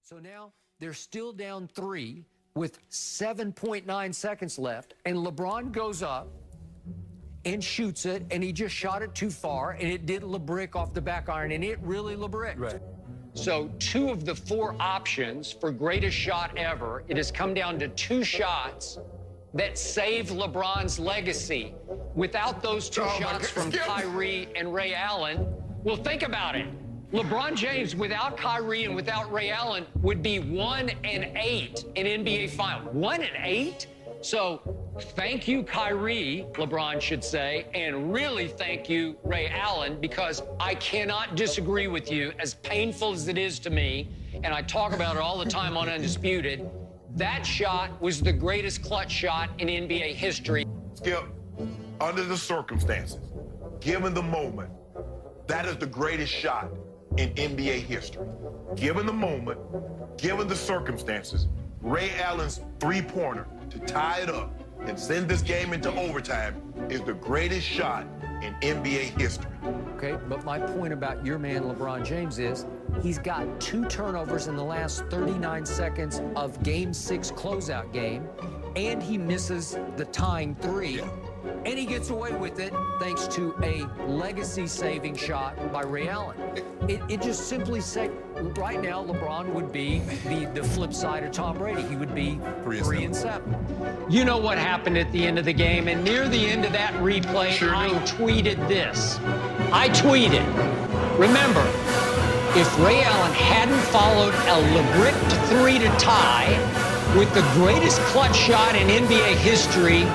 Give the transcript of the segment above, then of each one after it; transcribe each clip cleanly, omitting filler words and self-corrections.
So now they're still down 3 with 7.9 seconds left, and LeBron goes up and shoots it, and he just shot it too far, and it did LeBrick off the back iron, and it really LeBricked. Right. So 2 of the 4 options for greatest shot ever, it has come down to 2 shots that saved LeBron's legacy. Without those 2 shots from Kyrie and Ray Allen, well, think about it. LeBron James, without Kyrie and without Ray Allen, would be 1-8 in NBA Finals. 1-8? So thank you, Kyrie, LeBron should say, and really thank you, Ray Allen, because I cannot disagree with you, as painful as it is to me, and I talk about it all the time on Undisputed. That shot was the greatest clutch shot in NBA history. Skip, under the circumstances, given the moment, that is the greatest shot in NBA history. Given the moment, given the circumstances, Ray Allen's three-pointer to tie it up and send this game into overtime is the greatest shot in NBA history. Okay, but my point about your man LeBron James is he's got 2 turnovers in the last 39 seconds of Game 6 closeout game, and he misses the tying 3. Yeah. And he gets away with it thanks to a legacy-saving shot by Ray Allen. It just simply said, right now, LeBron would be the flip side of Tom Brady. He would be 3-7. You know what happened at the end of the game, and near the end of that replay, I tweeted this. I tweeted, remember, if Ray Allen hadn't followed a LeBrick 3 to tie with the greatest clutch shot in NBA history,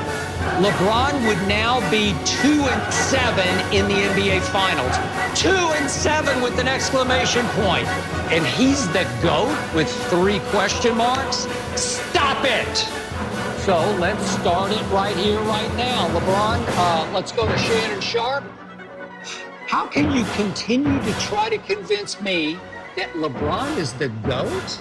LeBron would now be 2-7 in the NBA Finals. 2-7 with an exclamation point. And he's the GOAT with 3 question marks? Stop it! So let's start it right here, right now. LeBron, let's go to Shannon Sharp. How can you continue to try to convince me that LeBron is the GOAT?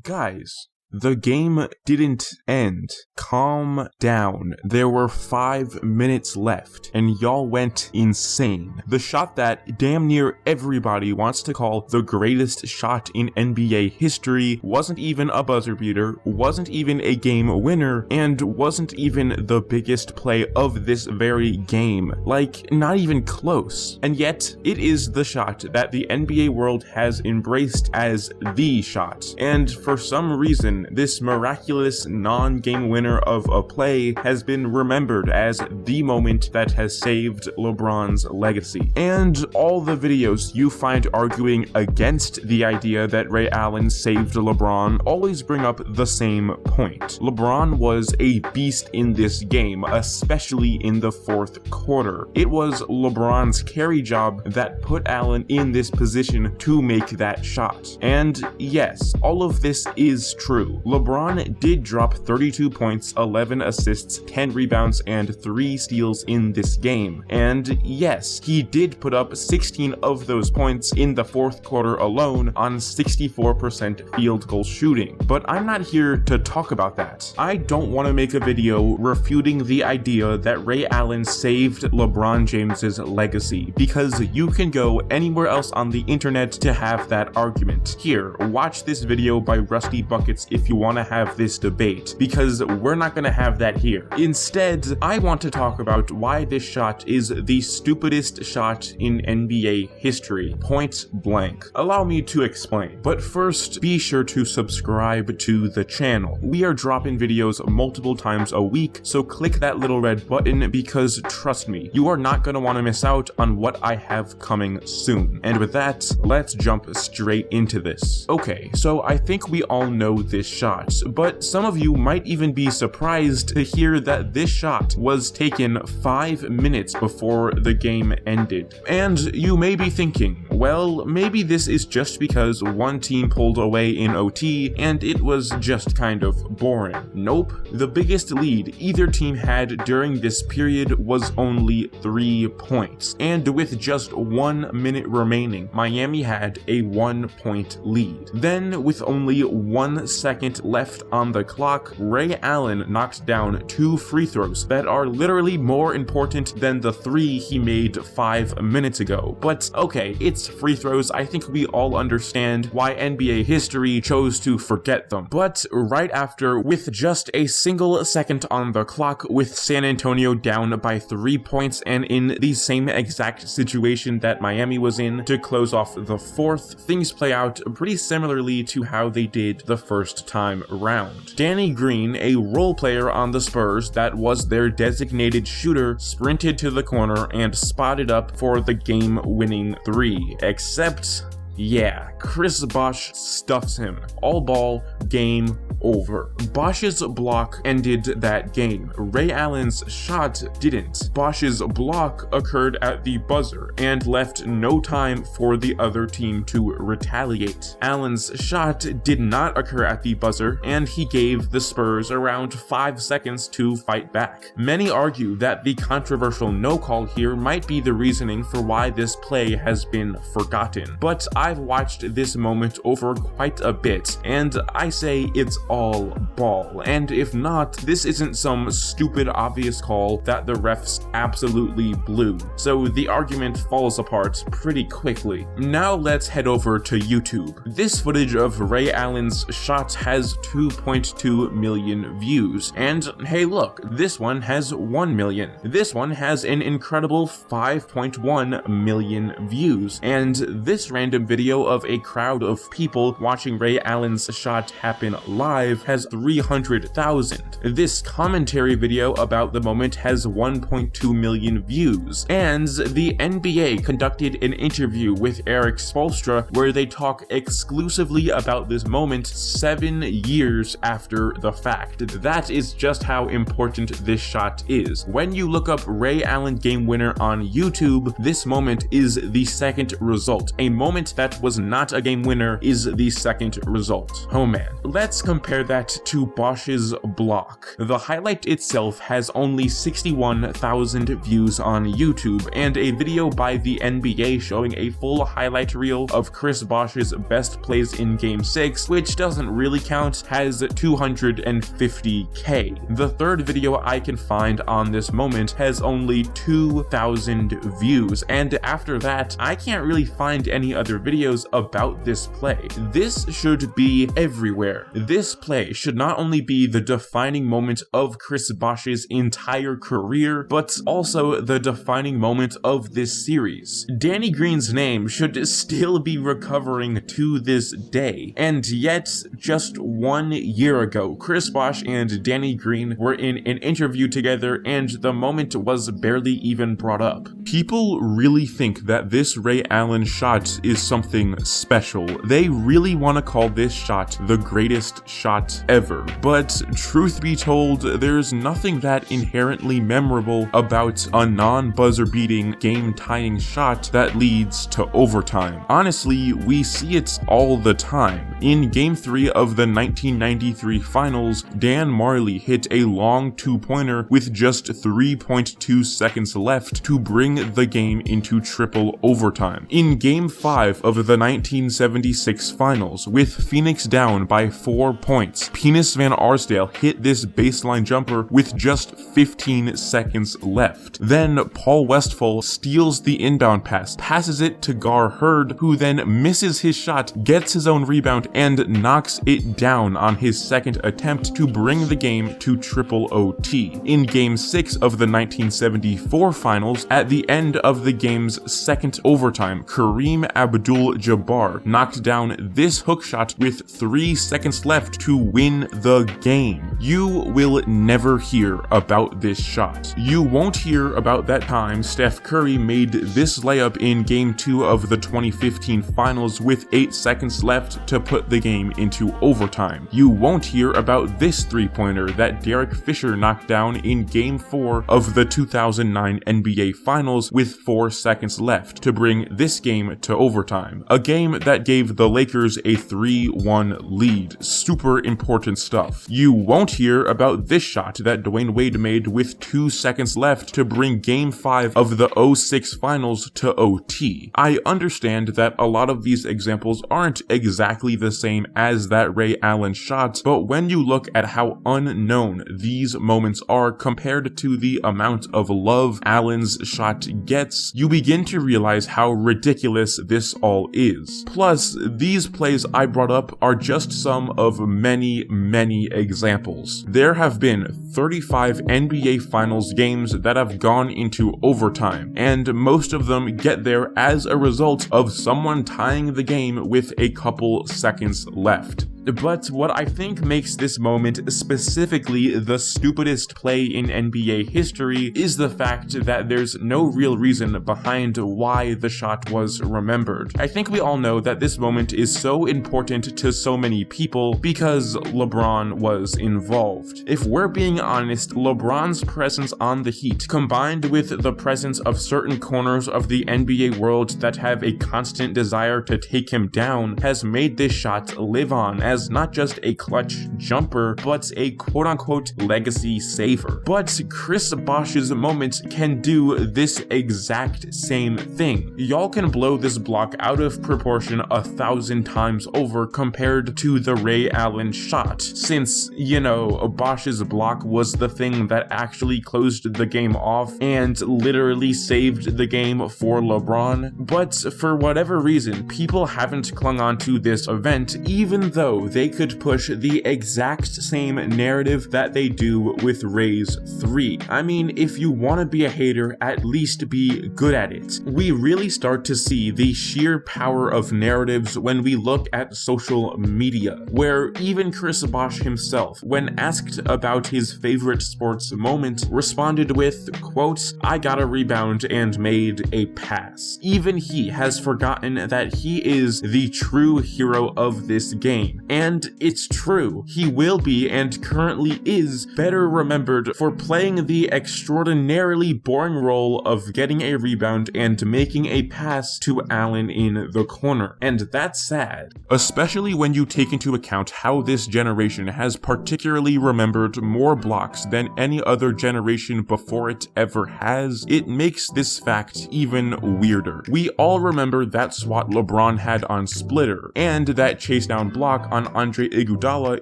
Guys, the game didn't end. Calm down. There were 5 minutes left, and y'all went insane. The shot that damn near everybody wants to call the greatest shot in NBA history wasn't even a buzzer beater, wasn't even a game winner, and wasn't even the biggest play of this very game. Like, not even close. And yet, it is the shot that the NBA world has embraced as the shot. And for some reason, this miraculous non-game winner of a play has been remembered as the moment that has saved LeBron's legacy. And all the videos you find arguing against the idea that Ray Allen saved LeBron always bring up the same point. LeBron was a beast in this game, especially in the 4th quarter. It was LeBron's carry job that put Allen in this position to make that shot. And yes, all of this is true. LeBron did drop 32 points, 11 assists, 10 rebounds, and 3 steals in this game. And yes, he did put up 16 of those points in the 4th quarter alone on 64% field goal shooting. But I'm not here to talk about that. I don't want to make a video refuting the idea that Ray Allen saved LeBron James's legacy, because you can go anywhere else on the internet to have that argument. Here, watch this video by Rusty Buckets if you want to have this debate, because we're not going to have that here. Instead, I want to talk about why this shot is the stupidest shot in NBA history, point blank. Allow me to explain. But first, be sure to subscribe to the channel. We are dropping videos multiple times a week, so click that little red button, because trust me, you are not going to want to miss out on what I have coming soon. And with that, let's jump straight into this. Okay, so I think we all know this shot, but some of you might even be surprised to hear that this shot was taken 5 minutes before the game ended. And you may be thinking, Well, maybe this is just because one team pulled away in OT and it was just kind of boring. Nope. The biggest lead either team had during this period was only 3 points, and with just 1 minute remaining, Miami had a 1-point lead. Then, with only 1 second left on the clock, Ray Allen knocked down 2 free throws that are literally more important than the 3 he made 5 minutes ago. But okay, it's free throws. I think we all understand why NBA history chose to forget them. But right after, with just a single second on the clock, with San Antonio down by 3 points and in the same exact situation that Miami was in to close off the fourth, things play out pretty similarly to how they did the first time around. Danny Green, a role player on the Spurs that was their designated shooter, sprinted to the corner and spotted up for the game-winning 3, except yeah, Chris Bosh stuffs him. All ball, game over. Bosh's block ended that game. Ray Allen's shot didn't. Bosh's block occurred at the buzzer and left no time for the other team to retaliate. Allen's shot did not occur at the buzzer, and he gave the Spurs around 5 seconds to fight back. Many argue that the controversial no call here might be the reasoning for why this play has been forgotten, but I've watched this moment over quite a bit, and I say it's all ball. And if not, this isn't some stupid obvious call that the refs absolutely blew. So the argument falls apart pretty quickly. Now let's head over to YouTube. This footage of Ray Allen's shot has 2.2 million views. And hey look, this one has 1 million. This one has an incredible 5.1 million views. And this random video of a crowd of people watching Ray Allen's shot happen live has 300,000. This commentary video about the moment has 1.2 million views. And the NBA conducted an interview with Eric Spoelstra where they talk exclusively about this moment 7 years after the fact. That is just how important this shot is. When you look up Ray Allen game winner on YouTube, this moment is the second result. A moment that was not a game winner is the second result. Oh man. Let's compare that to Bosh's block. The highlight itself has only 61,000 views on YouTube, and a video by the NBA showing a full highlight reel of Chris Bosh's best plays in Game 6, which doesn't really count, has 250k. The third video I can find on this moment has only 2,000 views, and after that, I can't really find any other videos about this play. This should be everywhere. This play should not only be the defining moment of Chris Bosh's entire career, but also the defining moment of this series. Danny Green's name should still be recovering to this day, and yet, just 1 year ago, Chris Bosh and Danny Green were in an interview together, and the moment was barely even brought up. People really think that this Ray Allen shot is something special. They really want to call this shot the greatest shot ever, but truth be told, there's nothing that inherently memorable about a non-buzzer beating, game-tying shot that leads to overtime. Honestly, we see it all the time. In Game 3 of the 1993 finals, Dan Marley hit a long two-pointer with just 3.2 seconds left to bring the game into triple overtime. In Game 5 of the 1976 finals, with Phoenix down by 4 points, Penis Van Arsdale hit this baseline jumper with just 15 seconds left. Then Paul Westphal steals the inbound pass, passes it to Gar Hurd, who then misses his shot, gets his own rebound, and knocks it down on his second attempt to bring the game to triple OT. In Game 6 of the 1974 finals, at the end of the game's second overtime, Kareem Abdul Abdul-Jabbar knocked down this hook shot with 3 seconds left to win the game. You will never hear about this shot. You won't hear about that time Steph Curry made this layup in Game 2 of the 2015 Finals with 8 seconds left to put the game into overtime. You won't hear about this three-pointer that Derek Fisher knocked down in Game 4 of the 2009 NBA Finals with 4 seconds left to bring this game to overtime. A game that gave the Lakers a 3-1 lead. Super important stuff. You won't hear about this shot that Dwayne Wade made with 2 seconds left to bring Game 5 of the 06 Finals to OT. I understand that a lot of these examples aren't exactly the same as that Ray Allen shot, but when you look at how unknown these moments are compared to the amount of love Allen's shot gets, you begin to realize how ridiculous this all is. Plus, these plays I brought up are just some of many examples. There have been 35 NBA Finals games that have gone into overtime, and most of them get there as a result of someone tying the game with a couple seconds left. But what I think makes this moment specifically the stupidest play in NBA history is the fact that there's no real reason behind why the shot was remembered. I think we all know that this moment is so important to so many people because LeBron was involved. If we're being honest, LeBron's presence on the Heat, combined with the presence of certain corners of the NBA world that have a constant desire to take him down, has made this shot live on as not just a clutch jumper, but a quote-unquote legacy saver. But Chris Bosh's moment can do this exact same thing. Y'all can blow this block out of proportion 1,000 times over compared to the Ray Allen shot, since, you know, Bosh's block was the thing that actually closed the game off and literally saved the game for LeBron. But for whatever reason, people haven't clung on to this event, even though they could push the exact same narrative that they do with Ray's 3. I mean, if you want to be a hater, at least be good at it. We really start to see the sheer power of narratives when we look at social media, where even Chris Bosh himself, when asked about his favorite sports moment, responded with, quote, "I got a rebound and made a pass." Even he has forgotten that he is the true hero of this game. And it's true, he will be and currently is better remembered for playing the extraordinarily boring role of getting a rebound and making a pass to Allen in the corner. And that's sad. Especially when you take into account how this generation has particularly remembered more blocks than any other generation before it ever has, it makes this fact even weirder. We all remember that swat LeBron had on Splitter, and that chase down block on Andre Iguodala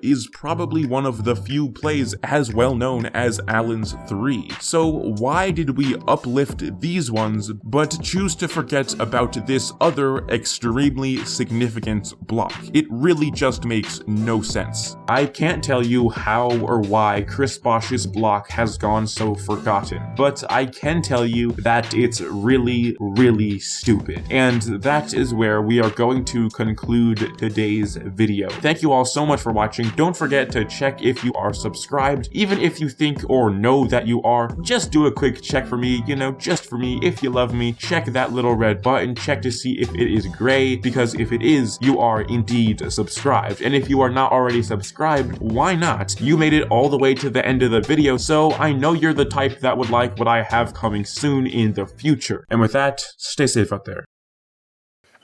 is probably one of the few plays as well known as Allen's 3. So why did we uplift these ones but choose to forget about this other extremely significant block? It really just makes no sense. I can't tell you how or why Chris Bosh's block has gone so forgotten, but I can tell you that it's really stupid. And that is where we are going to conclude today's video. Thank you all so much for watching. Don't forget to check if you are subscribed. Even if you think or know that you are, just do a quick check for me, you know, just for me. If you love me, check that little red button, check to see if it is gray, because if it is, you are indeed subscribed. And if you are not already subscribed, why not? You made it all the way to the end of the video, so I know you're the type that would like what I have coming soon in the future. And with that, stay safe out there.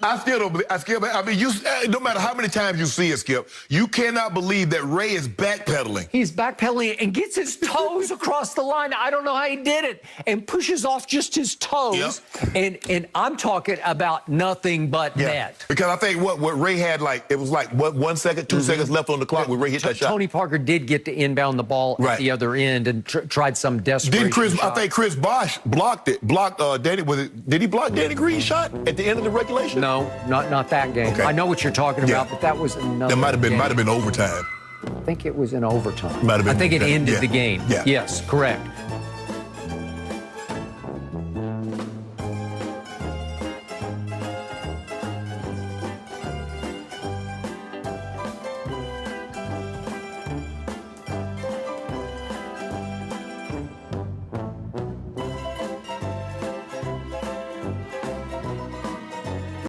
I still don't believe. I mean, no matter how many times you see it, Skip, you cannot believe that Ray is backpedaling. He's backpedaling and gets his toes across the line. I don't know how he did it. And pushes off just his toes. Yep. And I'm talking about nothing but net. Because I think what Ray had, like, it was like, what, 1 second, 2 seconds left on the clock when Ray hit that shot. Tony Parker did get to inbound the ball at the other end and tried some desperation shot. I think Chris Bosh blocked it. Danny, did he block Danny Green's shot at the end of the regulation? No, not that game. Okay. I know what you're talking about, but that was another That might have been overtime. I think it was in overtime. Might have been. I think it ended the game. Yeah. Yes, correct.